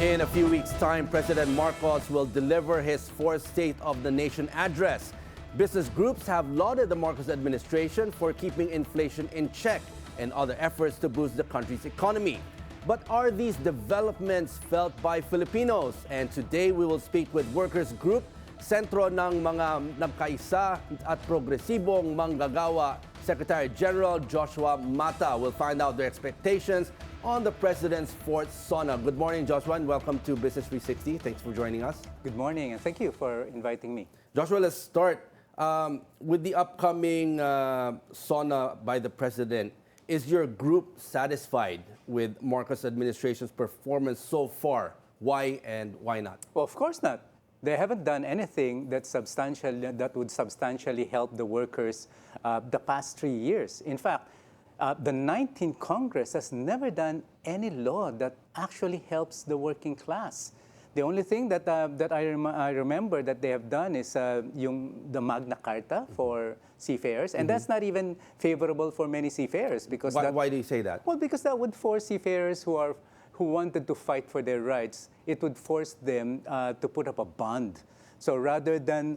In a few weeks' time, President Marcos will deliver his fourth State of the Nation address. Business groups have lauded the Marcos administration for keeping inflation in check and other efforts to boost the country's economy. But are these developments felt by Filipinos? And today we will speak with workers group Sentro ng mga Nagkaisa at Progresibong Manggagawa Secretary General Josua Mata. We'll find out their expectations on the President's fourth SONA. Good morning, Joshua, and welcome to Business 360. Thanks for joining us. Good morning, and thank you for inviting me. Joshua, let's start with the upcoming SONA by the President. Is your group satisfied with Marcos administration's performance so far? Why and why not? Well, of course not. They haven't done anything that would substantially help the workers the past 3 years. In fact, the 19th Congress has never done any law that actually helps the working class. The only thing that I remember that they have done is the Magna Carta for seafarers, and that's not even favorable for many seafarers because why do you say that? Well, because that would force seafarers who wanted to fight for their rights, it would force them to put up a bond. So rather than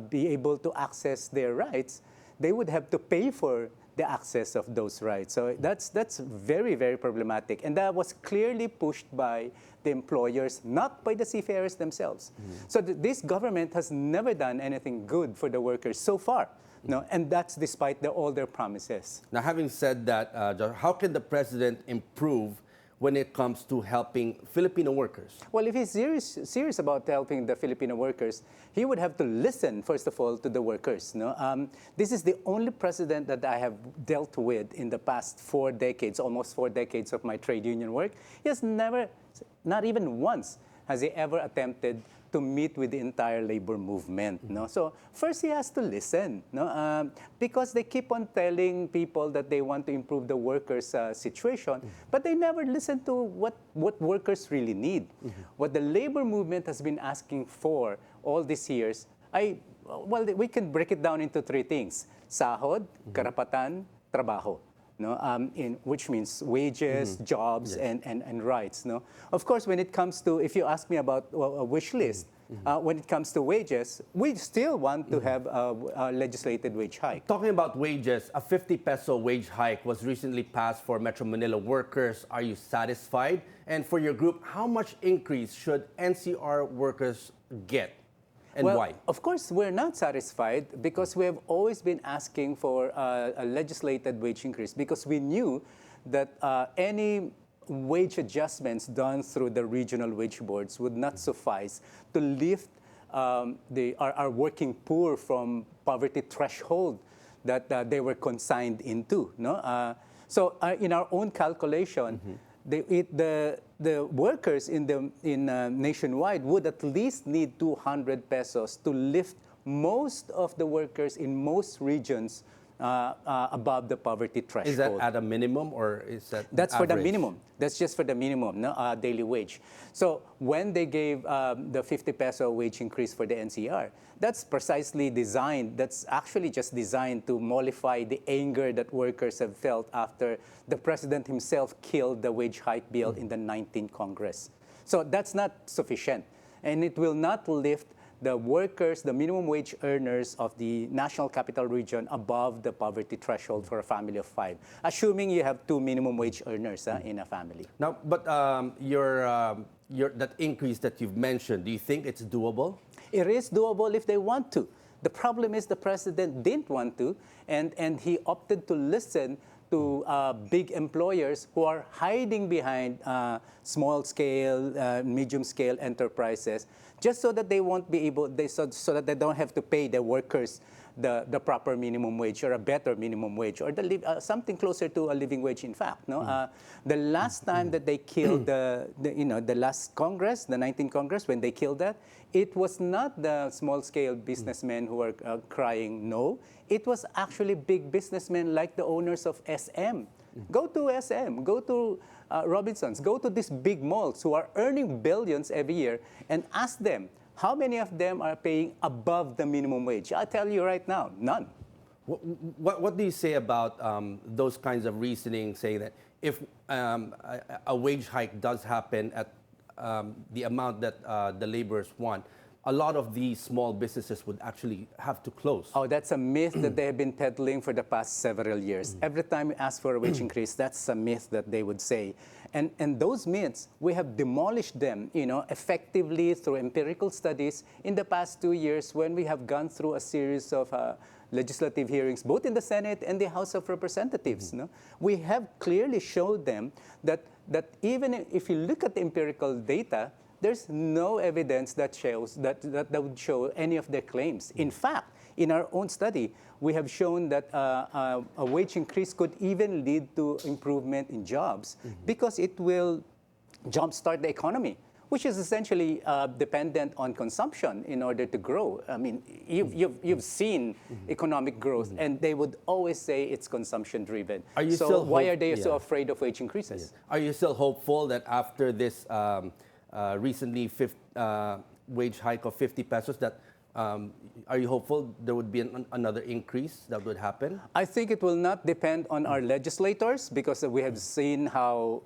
be able to access their rights, they would have to pay for the access of those rights. So that's very, very problematic. And that was clearly pushed by the employers, not by the seafarers themselves. So this government has never done anything good for the workers so far. No, and that's despite all their promises. Now, having said that, how can the President improve when it comes to helping Filipino workers? Well, if he's serious about helping the Filipino workers, he would have to listen, first of all, to the workers. No? This is the only president that I have dealt with in the past 4 decades, almost 4 decades of my trade union work. He has never, not even once, has he ever attempted to meet with the entire labor movement. No? So first he has to listen, no? Because they keep on telling people that they want to improve the workers' situation, but they never listen to what workers really need. What the labor movement has been asking for all these years, well, we can break it down into 3 things: sahod, karapatan, trabaho. No, which means wages, jobs, and rights. No, of course, when it comes to, if you ask me about a wish list, when it comes to wages, we still want to have a legislated wage hike. Talking about wages, a 50 peso wage hike was recently passed for Metro Manila workers. Are you satisfied? And for your group, how much increase should NCR workers get? And well, why? Of course, we're not satisfied because we have always been asking for a legislated wage increase because we knew that any wage adjustments done through the regional wage boards would not suffice to lift our working poor from poverty threshold that they were consigned into. No? So in our own calculation, the workers in nationwide would at least need 200 pesos to lift most of the workers in most regions above the poverty threshold. Is that at a minimum or is that That's average? for the minimum. That's just for the minimum, no, daily wage. So when they gave the 50 peso wage increase for the NCR, that's precisely designed, that's actually just designed to mollify the anger that workers have felt after the president himself killed the wage hike bill in the 19th Congress. So that's not sufficient. And it will not lift the workers, the minimum wage earners of the National Capital Region above the poverty threshold for a family of 5, assuming you have 2 minimum wage earners in a family. Now, but that increase that you've mentioned, do you think it's doable? It is doable if they want to. The problem is the president didn't want to, and he opted to listen to big employers who are hiding behind small-scale, medium-scale enterprises, just so that they won't be able, so that they don't have to pay their workers the proper minimum wage or a better minimum wage or something closer to a living wage. In fact, no. The last time that they killed the last Congress, the 19th Congress, when they killed that, it was not the small-scale businessmen who were crying no. It was actually big businessmen like the owners of SM. Go to SM, go to Robinsons, go to these big malls who are earning billions every year and ask them, how many of them are paying above the minimum wage? I'll tell you right now, none. What do you say about those kinds of reasoning, saying that if a wage hike does happen at the amount that the laborers want, a lot of these small businesses would actually have to close? Oh, that's a myth that they have been peddling for the past several years. Every time we ask for a wage increase, that's a myth that they would say. And those myths, we have demolished them, effectively through empirical studies in the past 2 years when we have gone through a series of legislative hearings, both in the Senate and the House of Representatives. We have clearly showed them that even if you look at the empirical data, there's no evidence that shows that would show any of their claims. In fact, in our own study, we have shown that a wage increase could even lead to improvement in jobs because it will jumpstart the economy, which is essentially dependent on consumption in order to grow. I mean, you've seen economic growth, and they would always say it's consumption-driven. So why are they so afraid of wage increases? Are you still hopeful that after this recently wage hike of 50 pesos, that are you hopeful there would be another increase that would happen? I think it will not depend on our legislators because we have seen how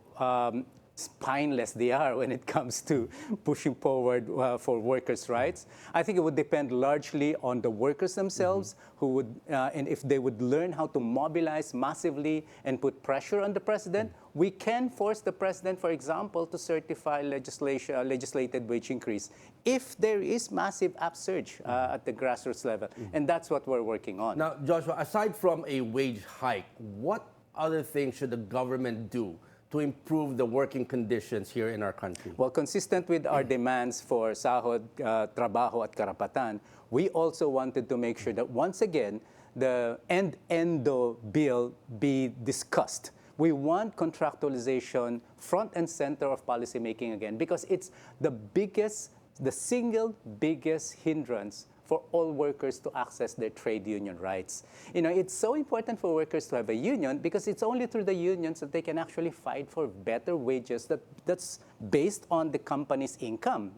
spineless they are when it comes to pushing forward for workers' rights. I think it would depend largely on the workers themselves, who would, and if they would learn how to mobilize massively and put pressure on the president. We can force the president, for example, to certify legislated wage increase if there is massive upsurge at the grassroots level, and that's what we're working on. Now, Joshua, aside from a wage hike, what other things should the government do to improve the working conditions here in our country? Well, consistent with our demands for sahod, trabaho at karapatan, we also wanted to make sure that once again, the end-endo bill be discussed. We want contractualization front and center of policymaking again because it's the single biggest hindrance for all workers to access their trade union rights. It's so important for workers to have a union because it's only through the unions that they can actually fight for better wages that's based on the company's income.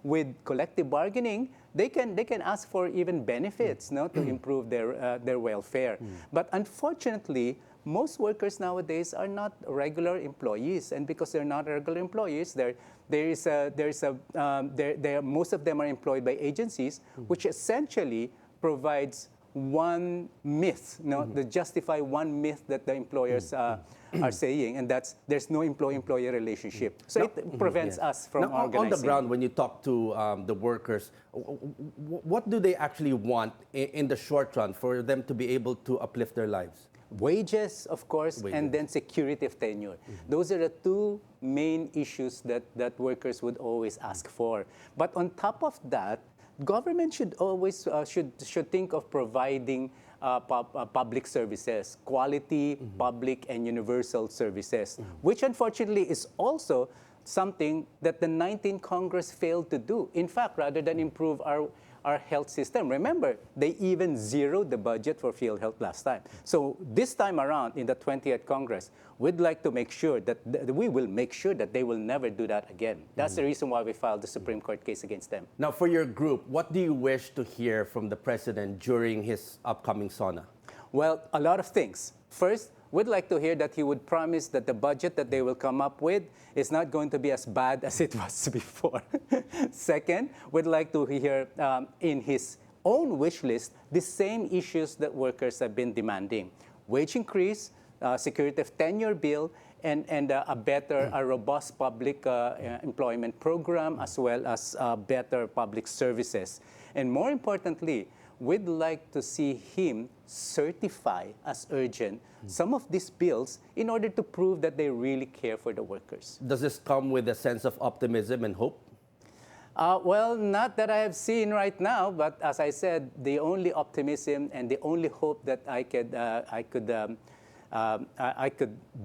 With collective bargaining, they can ask for even benefits to improve their welfare. But unfortunately, most workers nowadays are not regular employees, and because they're not regular employees, most of them are employed by agencies, which essentially provides one myth, to justify one myth that the employers are saying, and that's there's no employee-employee relationship. So it prevents us from organizing. On the ground, when you talk to the workers, what do they actually want in the short run for them to be able to uplift their lives? Wages, of course, and then security of tenure. Those are the two main issues that workers would always ask for. But on top of that, government should always should think of providing public services, quality, public and universal services, which unfortunately is also something that the 19th Congress failed to do. In fact, rather than improve our health system. Remember, they even zeroed the budget for field health last time. So this time around in the 20th Congress, we'd like to make sure that we will make sure that they will never do that again. That's the reason why we filed the Supreme Court case against them. Now, for your group, what do you wish to hear from the president during his upcoming SONA? Well, a lot of things. First, we'd like to hear that he would promise that the budget that they will come up with is not going to be as bad as it was before. Second, we'd like to hear in his own wish list the same issues that workers have been demanding. Wage increase, security of tenure bill, and a robust public employment program, as well as better public services. And more importantly, we'd like to see him certify as urgent some of these bills in order to prove that they really care for the workers. Does this come with a sense of optimism and hope? Well, not that I have seen right now, but as I said, the only optimism and the only hope that I could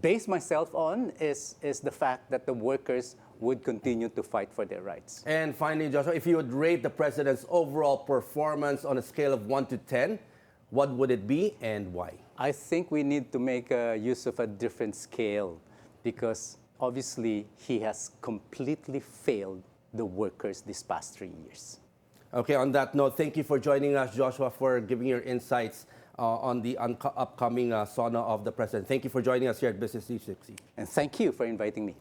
base myself on is the fact that the workers would continue to fight for their rights. And finally, Joshua, if you would rate the president's overall performance on a scale of 1 to 10, what would it be and why? I think we need to make use of a different scale because obviously he has completely failed the workers these past 3 years. Okay, on that note, thank you for joining us, Joshua, for giving your insights on the upcoming SONA of the President. Thank you for joining us here at Business 360. And thank you for inviting me.